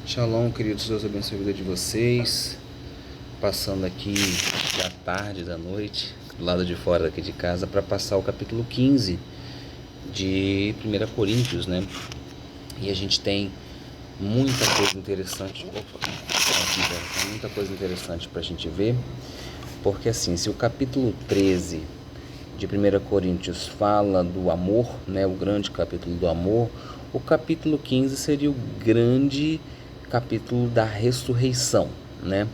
Shalom, queridos, Deus abençoe a vida de vocês. Passando aqui da tarde, da noite, do lado de fora daqui de casa, para passar o capítulo 15 de 1 Coríntios, né? E a gente tem muita coisa interessante. Muita coisa interessante para a gente ver, porque assim, se o capítulo 13 de 1 Coríntios fala do amor, né? O grande capítulo do amor, o capítulo 15 seria o grande capítulo da ressurreição, né?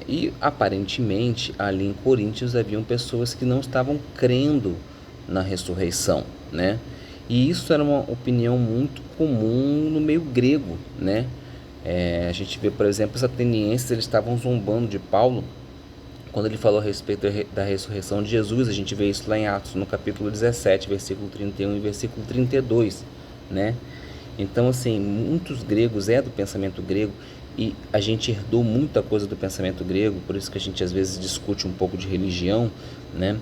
E aparentemente ali em Coríntios haviam pessoas que não estavam crendo na ressurreição, né? E isso era uma opinião muito comum no meio grego, né? A gente vê, por exemplo, os atenienses, eles estavam zombando de Paulo quando ele falou a respeito da ressurreição de Jesus. A gente vê isso lá em Atos, no capítulo 17, versículo 31 e versículo 32, né? Então, assim, muitos gregos do pensamento grego, e a gente herdou muita coisa do pensamento grego, por isso que a gente às vezes discute um pouco de religião, né?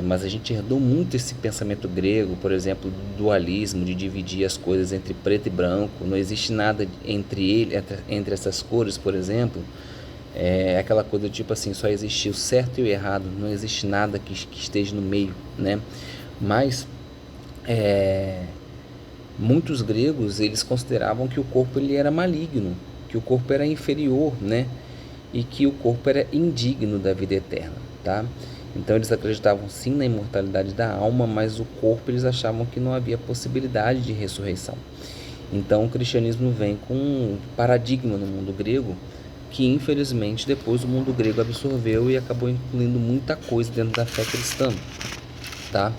Mas a gente herdou muito esse pensamento grego, por exemplo, do dualismo, de dividir as coisas entre preto e branco. Não existe nada entre essas cores, por exemplo. Aquela coisa tipo assim, só existe o certo e o errado, não existe nada que esteja no meio, né? Mas muitos gregos, eles consideravam que o corpo ele era maligno, que o corpo era inferior, né? E que o corpo era indigno da vida eterna, tá? Então eles acreditavam sim na imortalidade da alma, mas o corpo eles achavam que não havia possibilidade de ressurreição. Então o cristianismo vem com um paradigma no mundo grego que infelizmente depois o mundo grego absorveu e acabou incluindo muita coisa dentro da fé cristã, tá?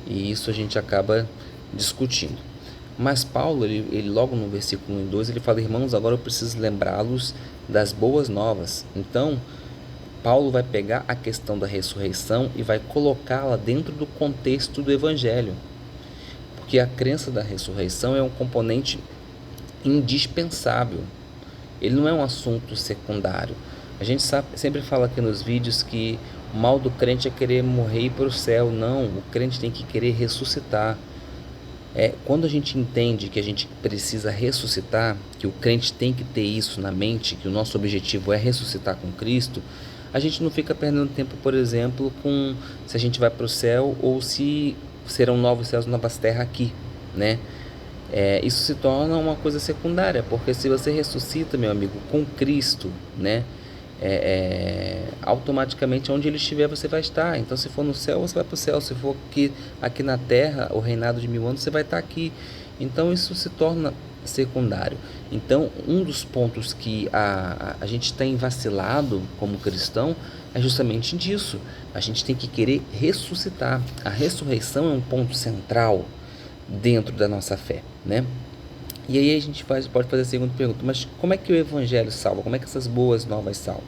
E isso a gente acaba discutindo. Mas Paulo, ele logo no versículo 1 e 2, ele fala: irmãos, agora eu preciso lembrá-los das boas novas. Então, Paulo vai pegar a questão da ressurreição e vai colocá-la dentro do contexto do evangelho. Porque a crença da ressurreição é um componente indispensável. Ele não é um assunto secundário. A gente sempre fala aqui nos vídeos que o mal do crente é querer morrer e ir para o céu. Não, o crente tem que querer ressuscitar. Quando a gente entende que a gente precisa ressuscitar, que o crente tem que ter isso na mente, que o nosso objetivo é ressuscitar com Cristo, a gente não fica perdendo tempo, por exemplo, com se a gente vai para o céu ou se serão novos céus e novas terras aqui, né? Isso se torna uma coisa secundária, porque se você ressuscita, meu amigo, com Cristo, né? Automaticamente onde ele estiver você vai estar. Então se for no céu você vai para o céu, se for aqui na terra, o reinado de 1000 anos, você vai estar aqui. Então isso se torna secundário. Então um dos pontos que a gente tem vacilado como cristão é justamente disso. A gente tem que querer ressuscitar. A ressurreição é um ponto central dentro da nossa fé, né? E aí a gente pode fazer a segunda pergunta: mas como é que o evangelho salva? Como é que essas boas novas salvam,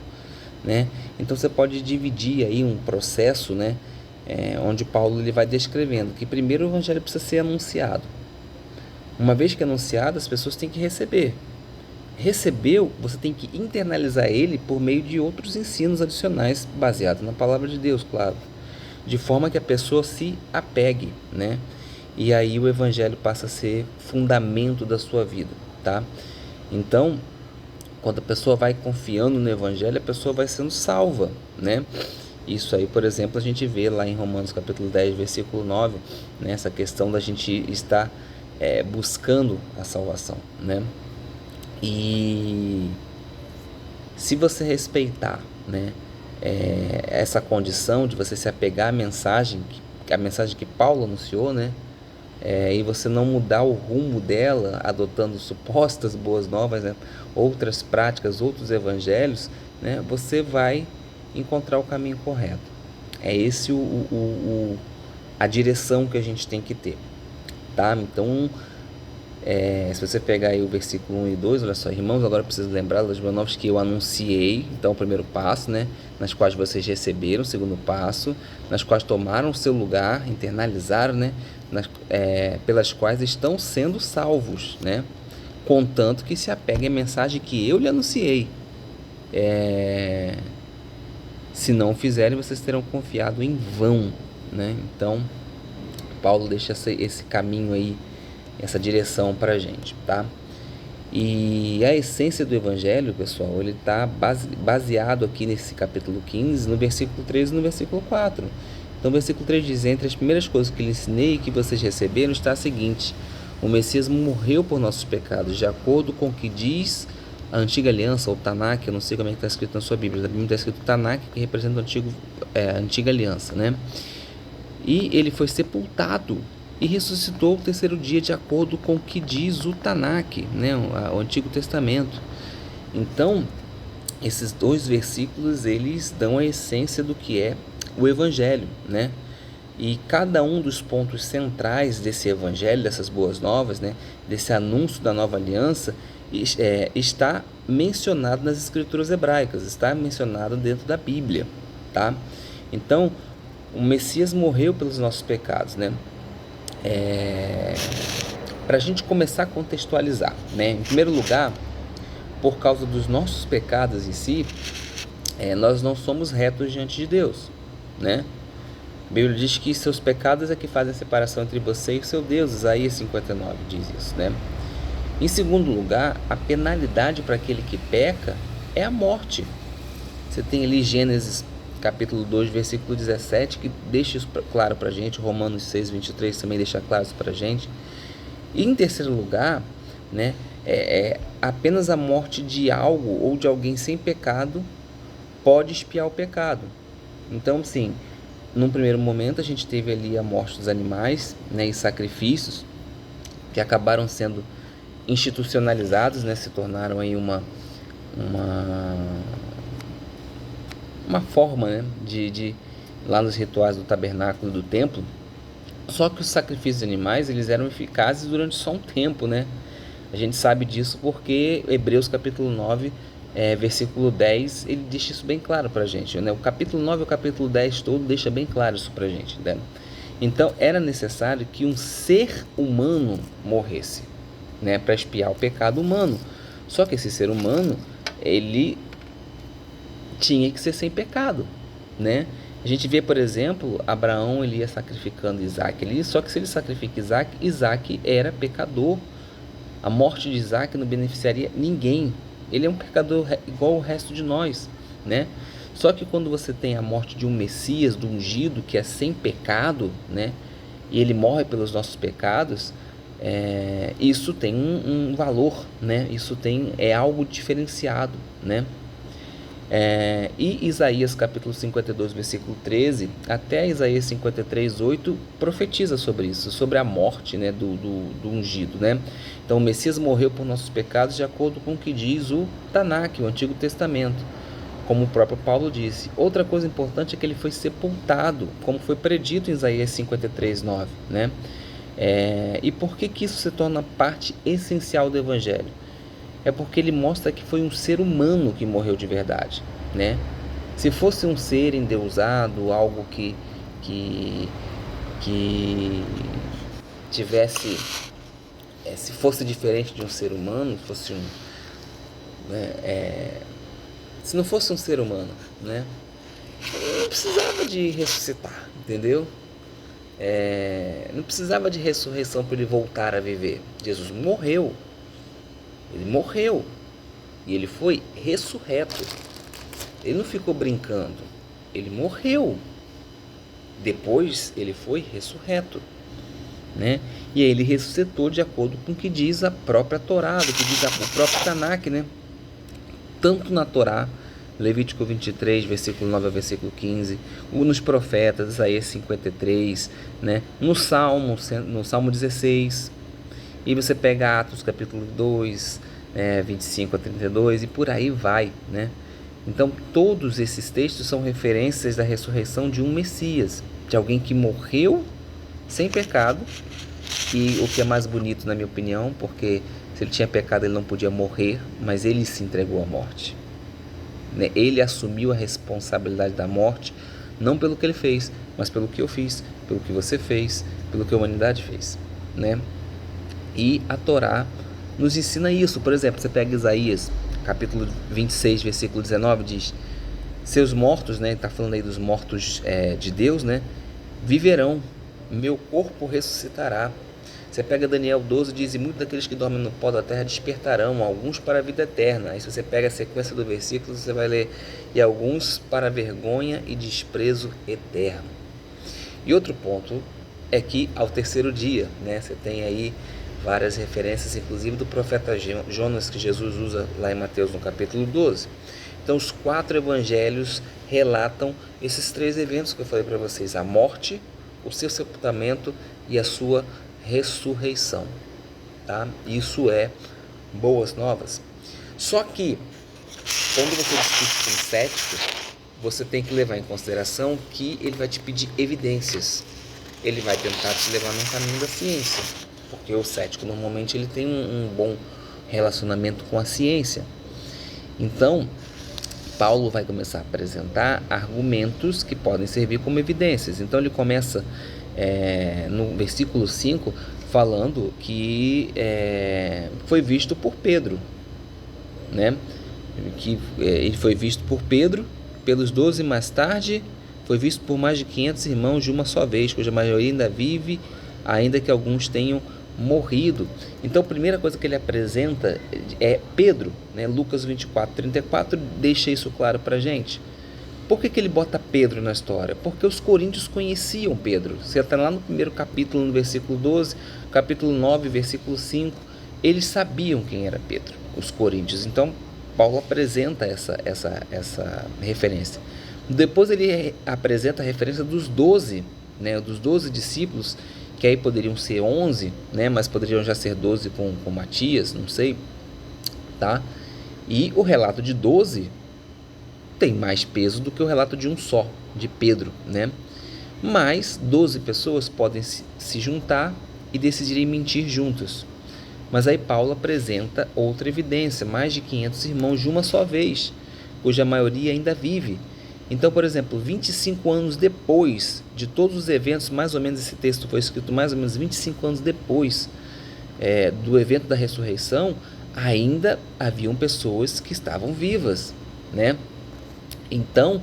né? Então você pode dividir aí um processo, né? Onde Paulo ele vai descrevendo que primeiro o evangelho precisa ser anunciado. Uma vez que é anunciado, as pessoas têm que receber. Recebeu, você tem que internalizar ele por meio de outros ensinos adicionais baseados na palavra de Deus, claro, de forma que a pessoa se apegue, né? E aí o evangelho passa a ser fundamento da sua vida, tá? Então, quando a pessoa vai confiando no evangelho, a pessoa vai sendo salva, né? Isso aí, por exemplo, a gente vê lá em Romanos capítulo 10, versículo 9, né? Essa questão da gente estar buscando a salvação, né? E se você respeitar, né, essa condição de você se apegar à mensagem que Paulo anunciou, né? E você não mudar o rumo dela, adotando supostas boas novas, né, outras práticas, outros evangelhos, né, você vai encontrar o caminho correto. É esse a direção que a gente tem que ter, tá? Então, se você pegar aí o versículo 1 e 2, olha só: irmãos, agora eu preciso lembrar das boas novas que eu anunciei. Então, o primeiro passo, né, nas quais vocês receberam. O segundo passo, nas quais tomaram o seu lugar, internalizaram, né, pelas quais estão sendo salvos, né, contanto que se apeguem à mensagem que eu lhe anunciei. Se não fizerem, vocês terão confiado em vão, né? Então, Paulo deixa esse caminho aí, essa direção para a gente, tá? E a essência do Evangelho, pessoal, ele está baseado aqui nesse capítulo 15, no versículo 3 e no versículo 4. Então o versículo 3 diz: entre as primeiras coisas que lhe ensinei e que vocês receberam está a seguinte: o Messias morreu por nossos pecados, de acordo com o que diz a antiga aliança, ou Tanakh. Eu não sei como é que está escrito na sua Bíblia. Na Bíblia está escrito Tanakh, que representa a antiga aliança, né? E ele foi sepultado e ressuscitou o terceiro dia, de acordo com o que diz o Tanakh, né? O Antigo Testamento. Então, esses dois versículos, eles dão a essência do que é o Evangelho, né? E cada um dos pontos centrais desse Evangelho, dessas boas novas, né? Desse anúncio da nova aliança, está mencionado nas escrituras hebraicas, está mencionado dentro da Bíblia, tá? Então, o Messias morreu pelos nossos pecados, né? Para a gente começar a contextualizar, né? Em primeiro lugar, por causa dos nossos pecados em si, nós não somos retos diante de Deus, né? A Bíblia diz que seus pecados é que fazem a separação entre você e o seu Deus. Isaías 59 diz isso, né? Em segundo lugar, a penalidade para aquele que peca é a morte. Você tem ali Gênesis capítulo 2, versículo 17, que deixa isso claro para a gente. Romanos 6, 23 também deixa claro isso para a gente. E em terceiro lugar, né, apenas a morte de algo ou de alguém sem pecado pode expiar o pecado. Então, sim, num primeiro momento a gente teve ali a morte dos animais, né, e sacrifícios que acabaram sendo institucionalizados, né, se tornaram aí uma forma, né, de lá nos rituais do tabernáculo, do templo. Só que os sacrifícios animais, eles eram eficazes durante só um tempo, né? A gente sabe disso porque Hebreus capítulo 9, versículo 10, ele deixa isso bem claro pra gente, né? O capítulo 9 e o capítulo 10 todo deixa bem claro isso pra gente, né? Então era necessário que um ser humano morresse, né, para expiar o pecado humano. Só que esse ser humano, ele tinha que ser sem pecado, né? A gente vê, por exemplo, Abraão, ele ia sacrificando Isaac ali, só que se ele sacrifica Isaac, Isaac era pecador. A morte de Isaac não beneficiaria ninguém. Ele é um pecador igual o resto de nós, né? Só que quando você tem a morte de um Messias, do ungido, que é sem pecado, né, e ele morre pelos nossos pecados, isso tem um valor, né? Isso é algo diferenciado, né? E Isaías capítulo 52, versículo 13, até Isaías 53, 8, profetiza sobre isso, sobre a morte, né, do ungido, né? Então o Messias morreu por nossos pecados, de acordo com o que diz o Tanakh, o Antigo Testamento, como o próprio Paulo disse. Outra coisa importante é que ele foi sepultado, como foi predito em Isaías 53, 9, né? E por que isso se torna parte essencial do Evangelho? É porque ele mostra que foi um ser humano que morreu de verdade, né? Se fosse um ser endeusado, algo que tivesse, se fosse diferente de um ser humano, se não fosse um ser humano, né, não precisava de ressuscitar, entendeu? Não precisava de ressurreição para ele voltar a viver. Jesus morreu. Ele morreu e ele foi ressurreto. Ele não ficou brincando, ele morreu. Depois ele foi ressurreto, né? E aí ele ressuscitou de acordo com o que diz a própria Torá, do que diz o próprio Tanakh, né? Tanto na Torá, Levítico 23, versículo 9 a versículo 15, nos profetas, Isaías 53, né? No Salmo 16, e você pega Atos capítulo 2, 25 a 32, e por aí vai, né? Então todos esses textos são referências da ressurreição de um Messias, de alguém que morreu sem pecado. E o que é mais bonito, na minha opinião, porque se ele tinha pecado ele não podia morrer, mas ele se entregou à morte, né? Ele assumiu a responsabilidade da morte, não pelo que ele fez, mas pelo que eu fiz, pelo que você fez, pelo que a humanidade fez, né? E a Torá nos ensina isso. Por exemplo, você pega Isaías capítulo 26, versículo 19, diz: seus mortos, né, está falando aí dos mortos de Deus, né, viverão, meu corpo ressuscitará. Você pega Daniel 12, diz: e muitos daqueles que dormem no pó da terra despertarão, alguns para a vida eterna. Aí se você pega a sequência do versículo, você vai ler: e alguns para vergonha e desprezo eterno. E outro ponto é que ao terceiro dia, né, você tem aí várias referências, inclusive do profeta Jonas, que Jesus usa lá em Mateus no capítulo 12. Então os 4 evangelhos relatam esses 3 eventos que eu falei para vocês: a morte, o seu sepultamento e a sua ressurreição, tá? Isso é boas novas. Só que quando você discute com um cético, você tem que levar em consideração que ele vai te pedir evidências. Ele vai tentar te levar num caminho da ciência, porque o cético normalmente ele tem um bom relacionamento com a ciência. Então Paulo vai começar a apresentar argumentos que podem servir como evidências. Então ele começa no versículo 5 falando que foi visto por Pedro, né? Que ele foi visto por Pedro, pelos 12, mais tarde foi visto por mais de 500 irmãos de uma só vez, cuja maioria ainda vive, ainda que alguns tenham morrido. Então a primeira coisa que ele apresenta é Pedro, né? Lucas 24:34 deixa isso claro para a gente. Por que ele bota Pedro na história? Porque os coríntios conheciam Pedro. Você está lá no primeiro capítulo, no versículo 12, capítulo 9, versículo 5, eles sabiam quem era Pedro, os coríntios. Então Paulo apresenta essa referência. Depois ele apresenta a referência dos 12, né, dos 12 discípulos, que aí poderiam ser 11, né, mas poderiam já ser 12 com Matias, não sei, tá? E o relato de 12 tem mais peso do que o relato de um só, de Pedro, né? Mas 12 pessoas podem se juntar e decidirem mentir juntos. Mas aí Paulo apresenta outra evidência: mais de 500 irmãos de uma só vez, cuja maioria ainda vive. Então, por exemplo, 25 anos depois de todos os eventos, mais ou menos esse texto foi escrito mais ou menos 25 anos depois do evento da ressurreição, ainda haviam pessoas que estavam vivas, né? Então,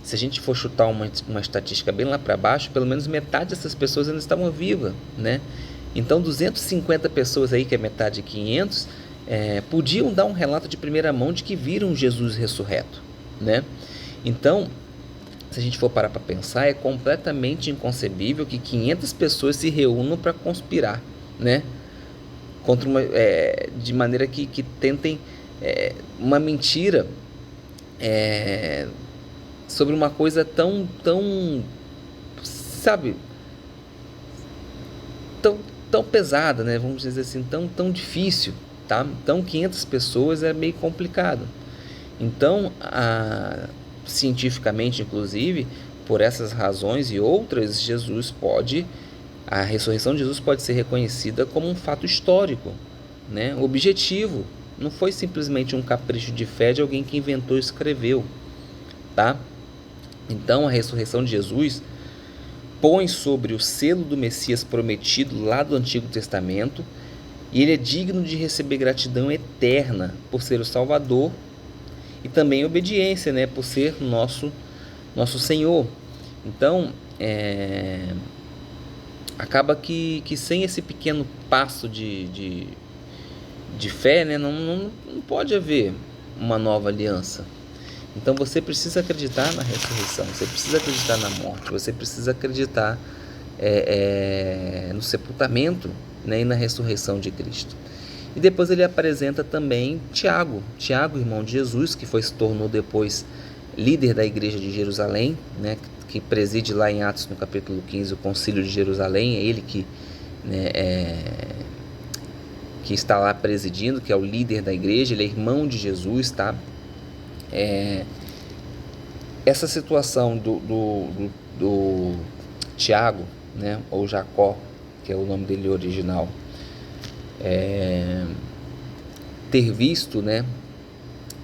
se a gente for chutar uma estatística bem lá para baixo, pelo menos metade dessas pessoas ainda estavam vivas, né? Então 250 pessoas aí, que é metade de 500, podiam dar um relato de primeira mão de que viram Jesus ressurreto, né? Então, se a gente for parar para pensar, é completamente inconcebível que 500 pessoas se reúnam para conspirar, né? Contra de maneira que tentem uma mentira sobre uma coisa tão, sabe, tão pesada, né? Vamos dizer assim, tão difícil, tá? Então 500 pessoas é meio complicado. Então, cientificamente, inclusive, por essas razões e outras, a ressurreição de Jesus pode ser reconhecida como um fato histórico, né? Objetivo. Não foi simplesmente um capricho de fé de alguém que inventou e escreveu, tá? Então a ressurreição de Jesus põe sobre o selo do Messias prometido lá do Antigo Testamento, e ele é digno de receber gratidão eterna por ser o Salvador, e também obediência, né, por ser nosso Senhor. Então acaba que sem esse pequeno passo de fé, né, não pode haver uma nova aliança. Então você precisa acreditar na ressurreição, você precisa acreditar na morte, você precisa acreditar no sepultamento, né, e na ressurreição de Cristo. E depois ele apresenta também Tiago, irmão de Jesus, que se tornou depois líder da igreja de Jerusalém, né, que preside lá em Atos no capítulo 15 o concílio de Jerusalém. É ele que, né, que está lá presidindo, que é o líder da igreja, ele é irmão de Jesus, tá? Essa situação do Tiago, né, ou Jacó, que é o nome dele original, ter visto, né,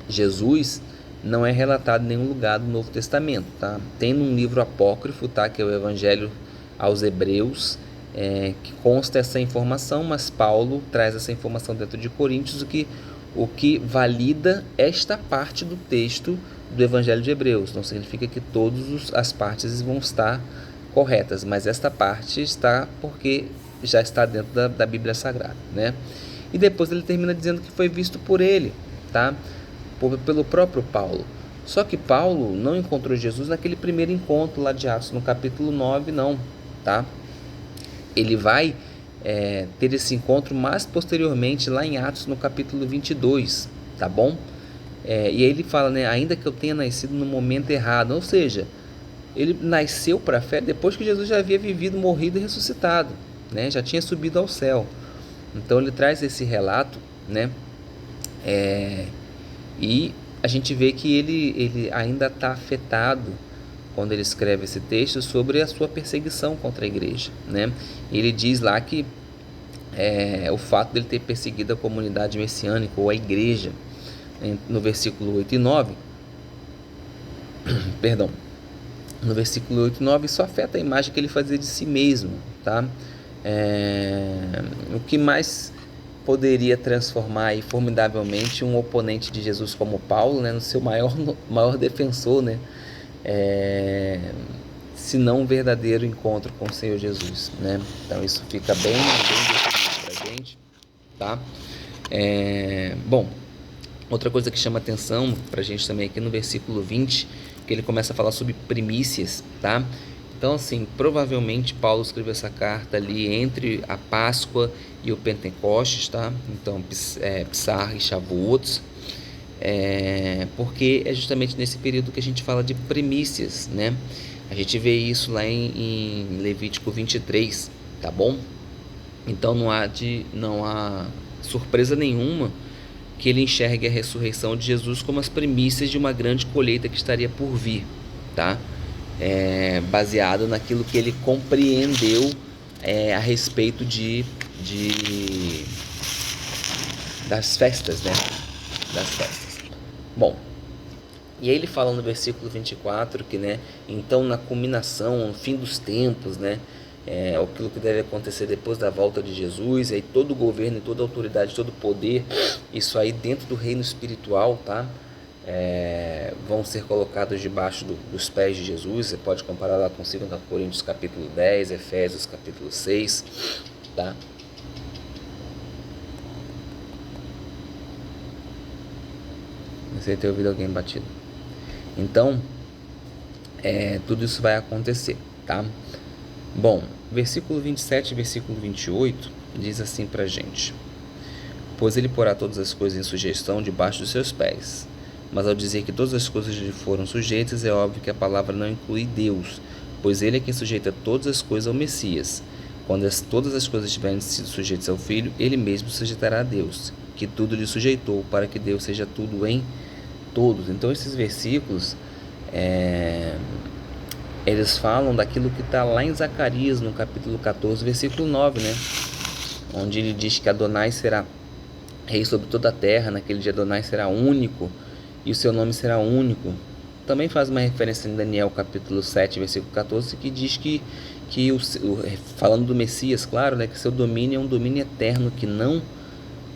Jesus, não é relatado em nenhum lugar do Novo Testamento, tá? Tem num livro apócrifo, tá, que é o Evangelho aos Hebreus, que consta essa informação, mas Paulo traz essa informação dentro de Coríntios, o que valida esta parte do texto do Evangelho de Hebreus. Não significa que todas as partes vão estar corretas, mas esta parte está porque já está dentro da Bíblia Sagrada, né? E depois ele termina dizendo que foi visto por ele, tá? Pelo próprio Paulo. Só que Paulo não encontrou Jesus naquele primeiro encontro lá de Atos, no capítulo 9, não, tá? Ele vai ter esse encontro mais posteriormente lá em Atos, no capítulo 22, tá bom? E aí ele fala, né, ainda que eu tenha nascido no momento errado, ou seja, ele nasceu para a fé depois que Jesus já havia vivido, morrido e ressuscitado, né? Já tinha subido ao céu. Então ele traz esse relato, né? E a gente vê que ele ainda está afetado quando ele escreve esse texto sobre a sua perseguição contra a igreja, né? Ele diz lá que o fato dele ter perseguido a comunidade messiânica ou a igreja, no versículo 8 e 9, perdão, no versículo 8 e 9, isso afeta a imagem que ele fazia de si mesmo, tá? O que mais poderia transformar aí, formidavelmente, um oponente de Jesus como Paulo, né, no seu maior defensor, né? Se não um verdadeiro encontro com o Senhor Jesus, né? Então isso fica bem definido pra gente, tá? Bom, outra coisa que chama atenção pra gente também aqui no versículo 20, que ele começa a falar sobre primícias, tá? Então, assim, provavelmente Paulo escreveu essa carta ali entre a Páscoa e o Pentecostes, tá? Então, Psar e Shavuot, porque é justamente nesse período que a gente fala de primícias, né? A gente vê isso lá em Levítico 23, tá bom? Então não há surpresa nenhuma que ele enxergue a ressurreição de Jesus como as primícias de uma grande colheita que estaria por vir, tá? Baseado naquilo que ele compreendeu a respeito das festas, né? Das festas. Bom, e aí ele fala no versículo 24 que, né, então na culminação, no fim dos tempos, né, aquilo que deve acontecer depois da volta de Jesus, e aí todo o governo, e toda a autoridade, todo o poder, isso aí dentro do reino espiritual, tá? Vão ser colocados debaixo dos pés de Jesus. Você pode comparar lá com 2 Coríntios capítulo 10, Efésios capítulo 6, tá? Você ter ouvido alguém batido. Então, tudo isso vai acontecer, tá? Bom, versículo 27 e versículo 28 diz assim pra gente: pois ele porá todas as coisas em sujeição debaixo dos seus pés. Mas ao dizer que todas as coisas lhe foram sujeitas, é óbvio que a palavra não inclui Deus, pois ele é quem sujeita todas as coisas ao Messias. Quando todas as coisas tiverem sido sujeitas ao Filho, ele mesmo sujeitará a Deus, que tudo lhe sujeitou, para que Deus seja tudo em todos. Então esses versículos, eles falam daquilo que está lá em Zacarias, no capítulo 14, versículo 9, né? Onde ele diz que Adonai será rei sobre toda a terra, naquele dia Adonai será único, e o seu nome será único. Também faz uma referência em Daniel capítulo 7, versículo 14, que diz que falando do Messias, claro, né, que seu domínio é um domínio eterno que não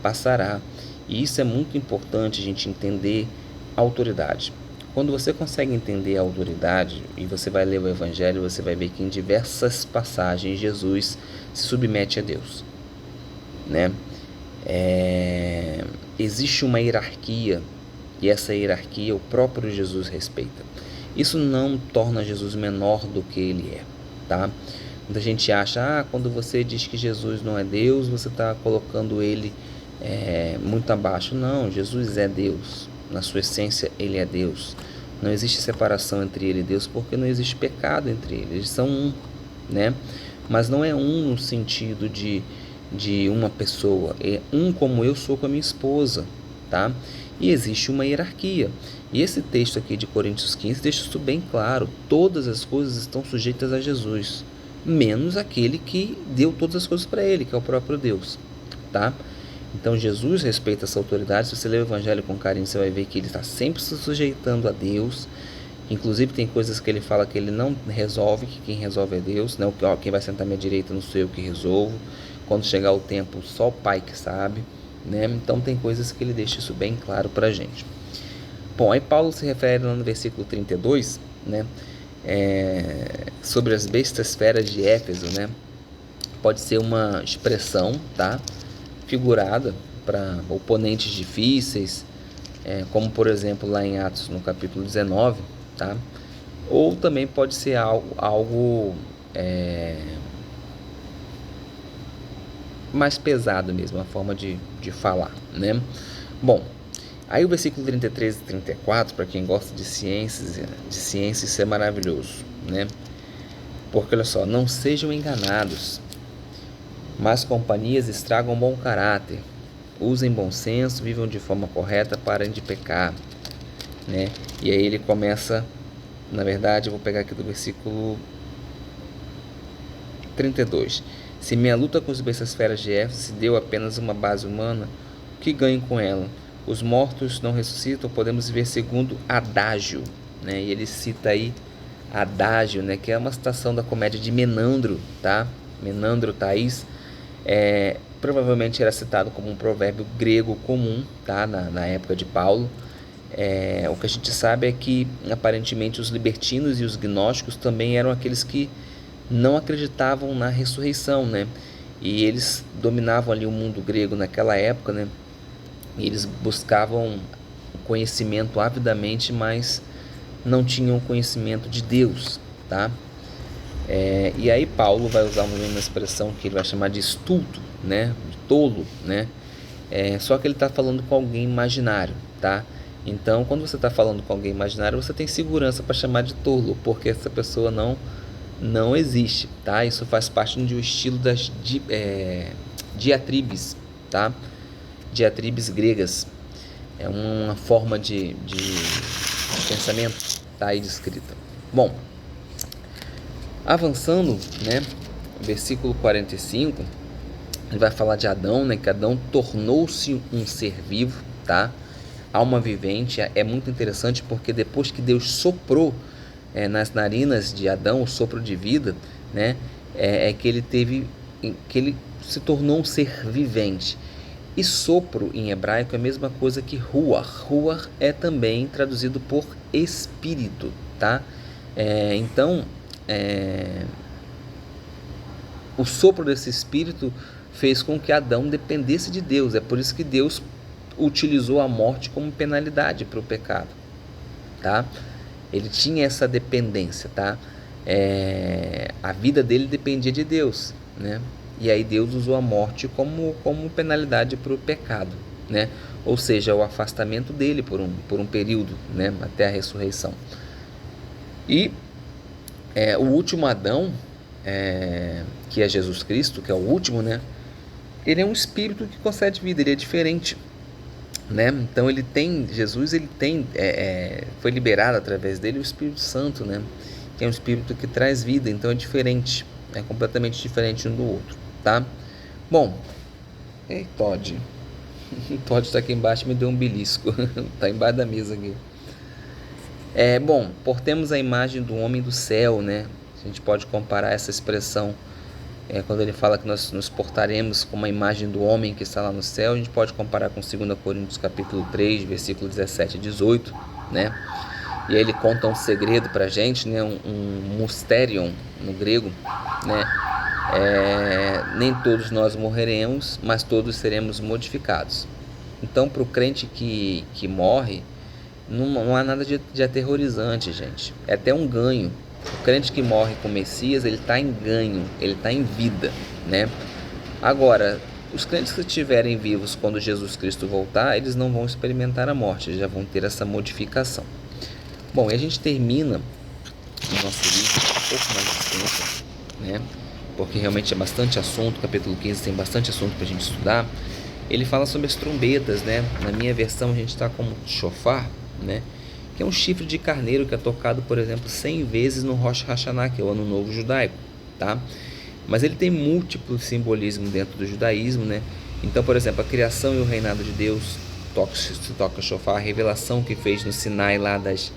passará. E isso é muito importante a gente entender a autoridade. Quando você consegue entender a autoridade e você vai ler o Evangelho, você vai ver que em diversas passagens Jesus se submete a Deus, né? Existe uma hierarquia, e essa hierarquia o próprio Jesus respeita. Isso não torna Jesus menor do que ele é, tá? Muita gente acha, quando você diz que Jesus não é Deus, você está colocando ele muito abaixo. Não, Jesus é Deus, na sua essência ele é Deus. Não existe separação entre ele e Deus, porque não existe pecado entre eles, eles são um, né? Mas não é um no sentido de uma pessoa, é um como eu sou com a minha esposa, tá? E existe uma hierarquia. E esse texto aqui de Coríntios 15 deixa isso bem claro: todas as coisas estão sujeitas a Jesus, menos aquele que deu todas as coisas para ele, que é o próprio Deus, tá? Então Jesus respeita essa autoridade. Se você ler o Evangelho com carinho, você vai ver que ele está sempre se sujeitando a Deus. Inclusive tem coisas que ele fala que ele não resolve, que quem resolve é Deus, né? Quem vai sentar à minha direita não sou eu que resolvo. Quando chegar o tempo, só o Pai que sabe, né? Então tem coisas que ele deixa isso bem claro pra gente. Bom, aí Paulo se refere lá no versículo 32, né? Sobre as bestas feras de Éfeso, né? pode ser uma expressão, tá? Figurada para oponentes difíceis, como por exemplo lá em Atos no capítulo 19, tá? Ou também pode ser algo mais pesado mesmo, a forma de falar, né? Bom, aí o versículo 33 e 34, para quem gosta de ciências, isso é maravilhoso, né? Porque olha só, não sejam enganados, mas companhias estragam bom caráter, usem bom senso, vivam de forma correta, parem de pecar, né? E aí ele começa, na verdade, eu vou pegar aqui do versículo 32. Se minha luta com os bestas feras de Éfeso se deu apenas uma base humana, o que ganho com ela? Os mortos não ressuscitam, podemos viver segundo Adágio, né? E ele cita aí Adágio, né? Que é uma citação da comédia de Menandro, tá? Menandro Thaís, provavelmente era citado como um provérbio grego comum, tá? Na época de Paulo. O que a gente sabe é que aparentemente os libertinos e os gnósticos também eram aqueles que não acreditavam na ressurreição, né? E eles dominavam ali o mundo grego naquela época, né? E eles buscavam conhecimento avidamente, mas não tinham conhecimento de Deus, tá? E aí Paulo vai usar uma expressão que ele vai chamar de estulto, né? De tolo, né? Só que ele está falando com alguém imaginário, tá? Então, quando você está falando com alguém imaginário, você tem segurança para chamar de tolo, porque essa pessoa não existe, tá? Isso faz parte de um estilo das diatribes, tá? Diatribes gregas. É uma forma de pensamento, tá aí descrita. Bom, avançando, né? Versículo 45, ele vai falar de Adão, né? Que Adão tornou-se um ser vivo, tá? Alma vivente. É muito interessante porque depois que Deus soprou nas narinas de Adão o sopro de vida, né? Que ele se tornou um ser vivente. E sopro em hebraico é a mesma coisa que ruach. Ruach é também traduzido por espírito, tá? Então, o sopro desse espírito fez com que Adão dependesse de Deus. É por isso que Deus utilizou a morte como penalidade para o pecado, tá? Ele tinha essa dependência, tá? A vida dele dependia de Deus, né? E aí Deus usou a morte como penalidade para o pecado, né? Ou seja, o afastamento dele por um período, né? Até a ressurreição. E o último Adão, que é Jesus Cristo, que é o último, né? Ele é um espírito que concede vida, ele é diferente, né? Então Jesus foi liberado através dele o Espírito Santo, né? Que é um espírito que traz vida, então é diferente, é completamente diferente um do outro, tá? Bom, ei Todd, o Todd está aqui embaixo, me deu um belisco, tá embaixo da mesa aqui. Bom, portemos a imagem do homem do céu, né? A gente pode comparar essa expressão quando ele fala que nós nos portaremos como a imagem do homem que está lá no céu, a gente pode comparar com 2 Coríntios capítulo 3, versículo 17 e 18, né? E aí ele conta um segredo pra gente, né? Um mysterion no grego, né? Nem todos nós morreremos, mas todos seremos modificados. Então, para o crente que morre, não há nada de aterrorizante, gente. É até um ganho. O crente que morre com o Messias, ele está em ganho, ele está em vida, né? Agora, os crentes que estiverem vivos quando Jesus Cristo voltar, eles não vão experimentar a morte, eles já vão ter essa modificação. Bom, e a gente termina o nosso livro um pouco mais extenso, né? Porque realmente é bastante assunto, capítulo 15 tem bastante assunto para a gente estudar. Ele fala sobre as trombetas, né? Na minha versão a gente está como shofar, né? Que é um chifre de carneiro que é tocado, por exemplo, 100 vezes no Rosh Hashanah, que é o Ano Novo Judaico, tá? Mas ele tem múltiplos simbolismos dentro do judaísmo, né? Então, por exemplo, a criação e o reinado de Deus se toca shofar, a revelação que fez no Sinai lá dos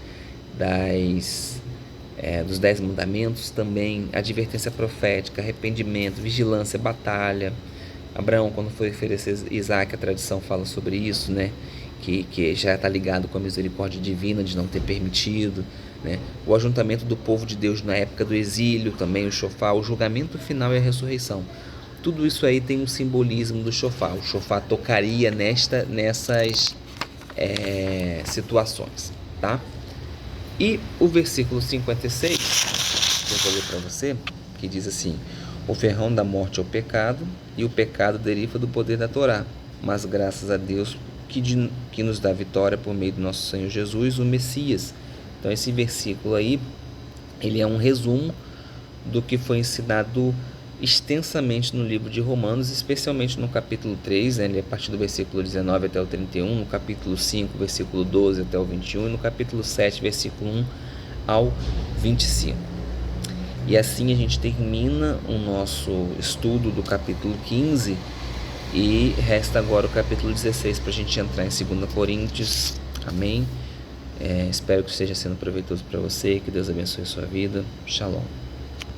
10 mandamentos também, advertência profética, arrependimento, vigilância, batalha. Abraão, quando foi oferecer Isaac, a tradição fala sobre isso, né? Que já está ligado com a misericórdia divina de não ter permitido, né? O ajuntamento do povo de Deus na época do exílio, também o shofar, o julgamento final e a ressurreição. tudo isso aí tem um simbolismo do shofar. O shofar tocaria nessas situações, tá? E o versículo 56, que eu vou ler para você, que diz assim: o ferrão da morte é o pecado, e o pecado deriva do poder da Torá, mas graças a Deus que nos dá vitória por meio do nosso Senhor Jesus, o Messias. Então esse versículo aí, ele é um resumo do que foi ensinado extensamente no livro de Romanos, especialmente no capítulo 3, né, a partir do versículo 19 até o 31, no capítulo 5, versículo 12 até o 21, e no capítulo 7, versículo 1 ao 25. E assim a gente termina o nosso estudo do capítulo 15 e resta agora o capítulo 16 para a gente entrar em 2 Coríntios. Amém? Espero que esteja sendo proveitoso para você, que Deus abençoe a sua vida. Shalom.